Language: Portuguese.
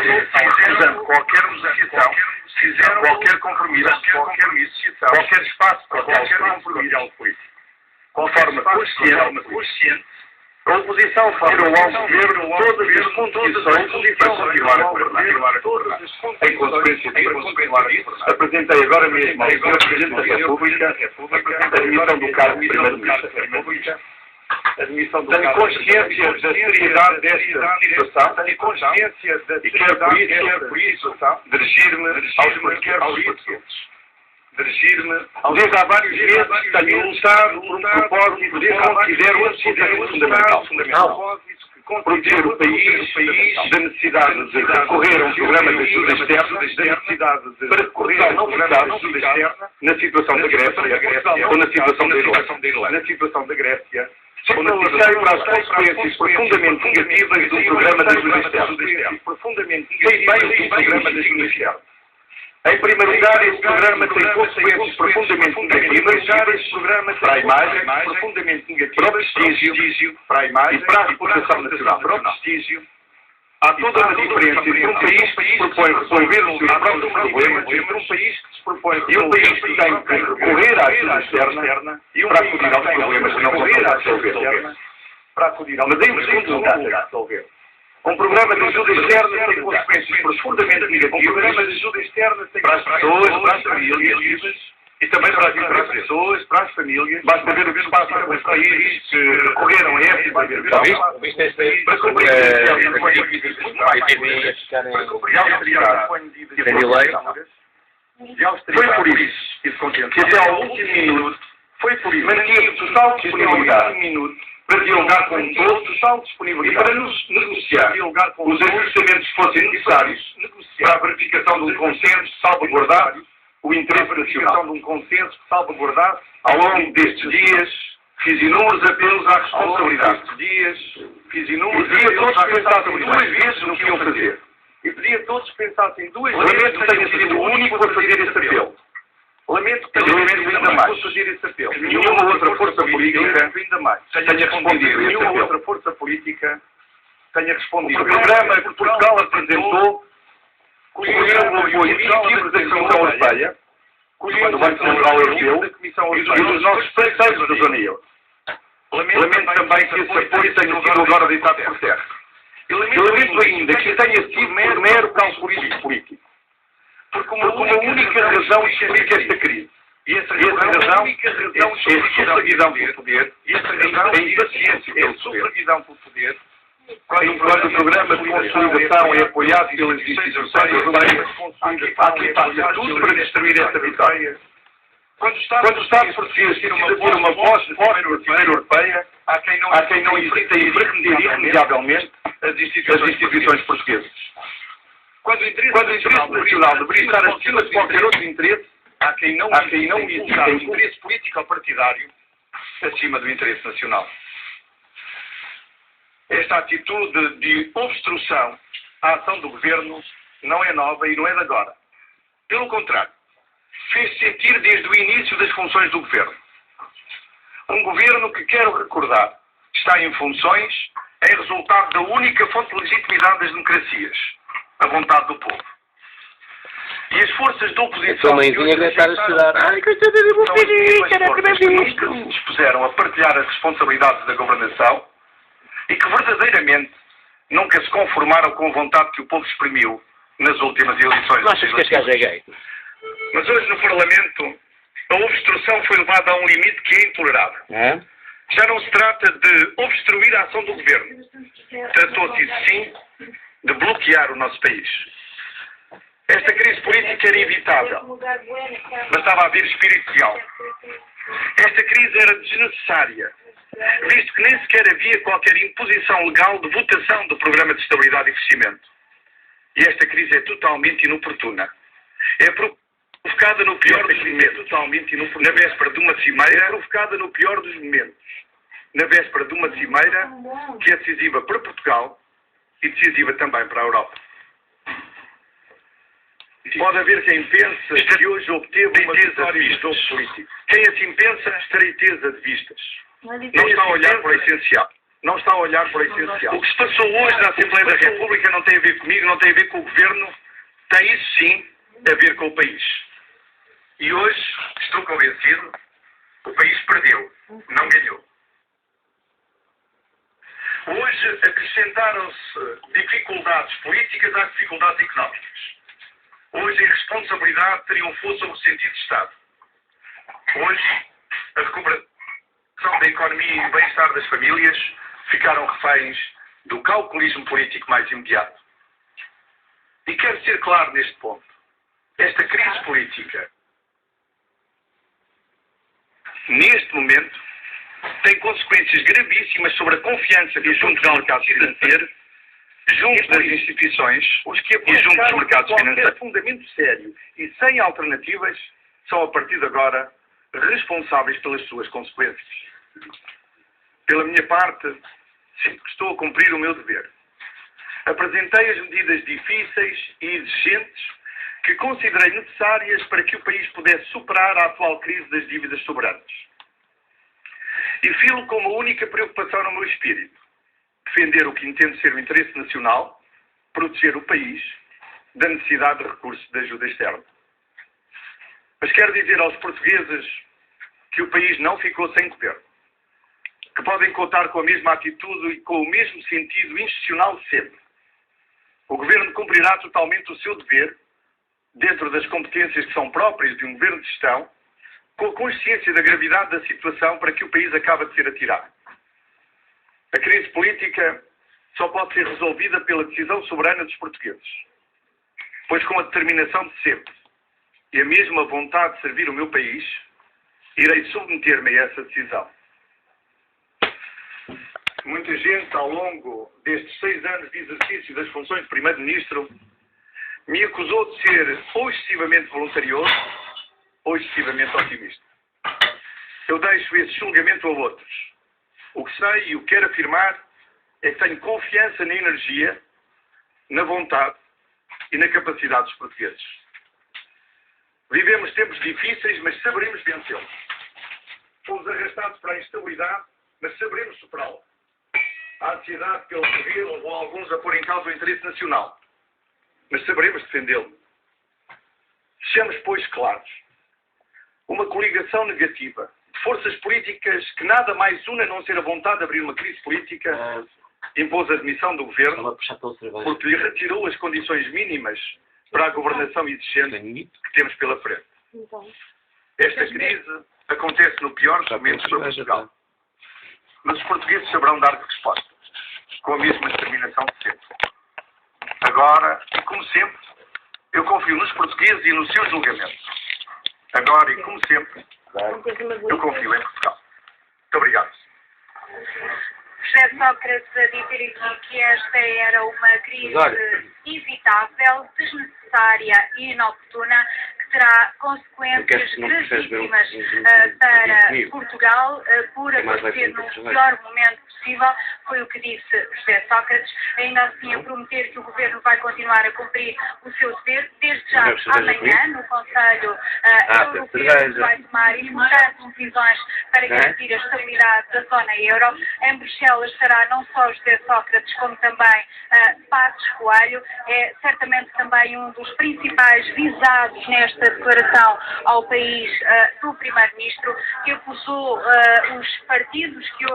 recusando qualquer negociação, qualquer compromisso, qualquer espaço para qualquer compromisso político. Conforme consciente, a oposição retirou ao governo todas as condições para continuar a governar. Em consequência disso, apresentei agora mesmo ao Sr. Presidente da República a admissão do cargo de Primeiro-Ministro da República. Tenho consciência da seriedade desta situação e quero por isso dirigir-me aos portugueses. Desde há vários meses tenho lutado por um propósito que considero fundamental. Proteger o país da necessidade de recorrer a um programa de ajuda externa, para recorrer não ficar na situação da Grécia ou na situação da Grécia. Ou na situação para as consequências profundamente negativas do programa de ajuda externa. Sei bem o que é o programa de ajuda externa. Em primeiro lugar, este programa tem consequências profundamente negativas para a imagem, para o prestígio e para a reputação nacional. Há toda uma diferença entre um país que se propõe resolver os seus próprios problemas e um país que tem que recorrer à ajuda externa para acudir aos problemas que não consegue resolver. Mas em segundo lugar, um programa de ajuda externa tem consequências profundamente negativas para as pessoas, para as famílias e também para as empresas, para as famílias. Basta ver o que se passa nos países que recorreram a esta intervenção para compreender Foi por isso que até ao último minuto mantinha total disponibilidade para dialogar com todos e para nos negociar os ajustamentos que fossem necessários para a verificação de um consenso salvaguardado o interesse nacional. Ao longo destes dias, fiz inúmeros apelos à responsabilidade. Pedia a todos que pensassem duas vezes no que iam fazer. Lamento que tenha sido o único a fazer esse apelo. Lamento ainda mais que nenhuma outra força política tenha respondido a esse apelo. O programa que Portugal apresentou colheu o apoio inequívoco da Comissão Europeia, do Banco Central Europeu e dos nossos parceiros da zona euro. Lamento também que esse apoio tenha sido agora deitado por terra. E lamento ainda que tenha sido mero cálculo político. Porque uma única razão explica esta crise. E essa razão é a supervisão pelo poder, a impaciência pelo poder, enquanto o programa de consolidação é apoiado pelas instituições europeias, há quem faça tudo para destruir esta vitória. Quando o Estado português precisa ter uma voz forte na Cimeira Europeia, há quem não hesita em remeter irremediavelmente as instituições portuguesas. Quando o interesse nacional deveria estar acima de qualquer outro interesse, há quem não hesita em interesse político ou partidário acima do interesse nacional. Esta atitude de obstrução à ação do Governo não é nova e não é de agora. Pelo contrário, fez-se sentir desde o início das funções do Governo. Um Governo que, quero recordar, está em funções em resultado da única fonte de legitimidade das democracias, a vontade do povo. E as forças da oposição que nunca se dispuseram a partilhar as responsabilidades da governação e que verdadeiramente nunca se conformaram com a vontade que o povo exprimiu nas últimas eleições legislativas. Mas hoje no Parlamento a obstrução foi levada a um limite que é intolerável. Já não se trata de obstruir a ação do Governo. Tratou-se, sim, de bloquear o nosso país. Esta crise política era inevitável. Bastava haver espírito de diálogo. Esta crise era desnecessária, visto que nem sequer havia qualquer imposição legal de votação do Programa de Estabilidade e Crescimento. E esta crise é totalmente inoportuna. É provocada no pior dos momentos, na véspera de uma cimeira, na véspera de uma cimeira que é decisiva para Portugal e decisiva também para a Europa. Pode haver quem pense que hoje obteve uma vitória de político. Quem assim pensa, estreiteza de vistas. Não está a olhar para o essencial. não está a olhar para o essencial. O que se passou hoje na Assembleia da República não tem a ver comigo, não tem a ver com o Governo, tem isso sim a ver com o país. E hoje, estou convencido, o país perdeu, não ganhou. Hoje acrescentaram-se dificuldades políticas às dificuldades económicas. Hoje a irresponsabilidade triunfou sobre o sentido de Estado. Hoje a recuperação da economia e o bem-estar das famílias ficaram reféns do calculismo político mais imediato. E quero ser claro neste ponto. Esta crise política, neste momento, tem consequências gravíssimas sobre a confiança que junto ao mercado financeiro, junto das instituições e junto dos mercados financeiros. Fundamento sério e sem alternativas são, a partir de agora, responsáveis pelas suas consequências. Pela minha parte, sinto que estou a cumprir o meu dever. Apresentei as medidas difíceis e exigentes que considerei necessárias para que o país pudesse superar a atual crise das dívidas soberanas. E filo como a única preocupação no meu espírito: defender o que entendo ser o interesse nacional, proteger o país da necessidade de recursos de ajuda externa. Mas quero dizer aos portugueses que o país não ficou sem governo, que podem contar com a mesma atitude e com o mesmo sentido institucional de sempre. O governo cumprirá totalmente o seu dever, dentro das competências que são próprias de um governo de gestão, com a consciência da gravidade da situação para que o país acabe de ser atirado. A crise política só pode ser resolvida pela decisão soberana dos portugueses, pois com a determinação de sempre e a mesma vontade de servir o meu país, irei submeter-me a essa decisão. Muita gente, ao longo destes 6 anos de exercício das funções de Primeiro-Ministro, me acusou de ser ou excessivamente voluntarioso ou excessivamente otimista. Eu deixo esse julgamento a outros. O que sei e o que quero afirmar é que tenho confiança na energia, na vontade e na capacidade dos portugueses. Vivemos tempos difíceis, mas saberemos vencê-los. Fomos arrastados para a instabilidade, mas saberemos superá-la. A ansiedade pelo poder levou alguns a pôr em causa o interesse nacional, mas saberemos defendê-lo. Sejamos, pois, claros. Uma coligação negativa de forças políticas que nada mais une a não ser a vontade de abrir uma crise política impôs a demissão do governo porque lhe retirou as condições mínimas para a governação exigente que temos pela frente. Esta crise acontece no pior momento para Portugal. Mas os portugueses saberão dar resposta, com a mesma determinação de sempre. Agora, e como sempre, eu confio nos portugueses e no seu julgamento. Agora, e como sempre, eu confio em Portugal. Muito obrigado. José Sócrates a dizer aqui que esta era uma crise evitável, desnecessária e inoportuna, que terá consequências gravíssimas para Portugal por acontecer no pior momento possível. Foi o que disse José Sócrates, ainda assim a prometer que o Governo vai continuar a cumprir o seu dever. Desde já amanhã, no Conselho Europeu, vai tomar importantes decisões para garantir a estabilidade da zona euro. Em Bruxelas estará não só José Sócrates, como também Passos Coelho. É certamente também um dos principais visados nesta declaração ao país do Primeiro-Ministro, que acusou os partidos que